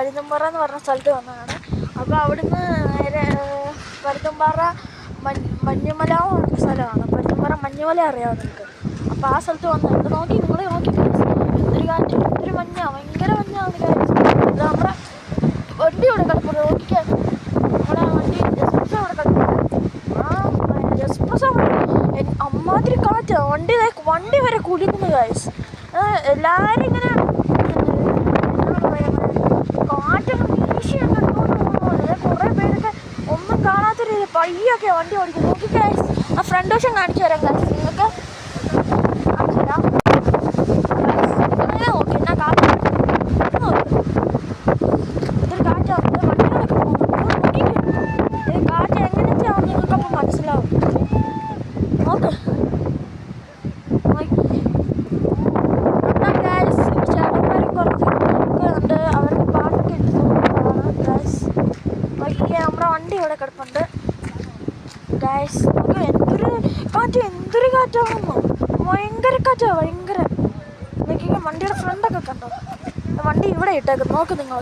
പരുന്തുംപാറ എന്ന് പറഞ്ഞ സ്ഥലത്ത് വന്നതാണ്. അപ്പോൾ അവിടുന്ന് നേരെ പരുന്തുംപാറ മഞ്ഞുമല എന്ന് പറഞ്ഞ സ്ഥലമാണ്. പരുന്തുംപാറ മഞ്ഞുമല അറിയാമോ നിങ്ങൾക്ക്? അപ്പോൾ ആ സ്ഥലത്ത് വന്നത് ഇവിടെ നോക്കി എന്തൊരു കാറ്റ്, എന്തൊരു മഞ്ഞാ, ഭയങ്കര മഞ്ഞാണ് കാറ്റ്. ഇത് നമ്മുടെ വണ്ടി ഇവിടെ കിടപ്പുണ്ട് നോക്കിക്കാൻ. നമ്മുടെ വണ്ടി എക്സ്പ്രസ് അവിടെ കിടപ്പുണ്ട്. ആ എക്സ്പ്രസ് അവിടെ അമ്മാതിരി കാറ്റാണ്. വണ്ടി വരെ കുലുങ്ങുന്നു ഗൈസ്. എല്ലാവരും ഇങ്ങനെ കാറ്റൊക്കെ വീശിയുണ്ടെന്ന്. കുറേ പേരൊക്കെ ഒന്നും കാണാത്ത രീതി പയ്യൊക്കെ വണ്ടി ഓടിക്കും. നോക്കി ഗൈസ്, ആ ഫ്രണ്ട് വശം കാണിച്ചു തരാം ഗൈസ്. നിങ്ങൾക്ക് കാണിച്ചു തരാം. നോക്കി എന്നാ കാറ്റ് നോക്കി. ഇതൊരു കാറ്റാണ്. വണ്ടികളൊക്കെ നോക്കി. ഇത് കാറ്റ് എങ്ങനത്തെയാവും നിങ്ങൾക്കപ്പോൾ മനസ്സിലാവും. നോക്ക് അവർക്ക് പാട്ടൊക്കെ ഇട്ട് ഗൈസ്. നമ്മുടെ വണ്ടി ഇവിടെ കിടപ്പുണ്ട് ഗൈസ്. എന്തൊരു കാറ്റാണെന്നോ, ഭയങ്കര കാറ്റാണ്, ഭയങ്കര. വണ്ടിയുടെ ഫ്രണ്ടൊക്കെ കണ്ടോ? വണ്ടി ഇവിടെ ഇട്ടേക്കും. നോക്ക് നിങ്ങൾ.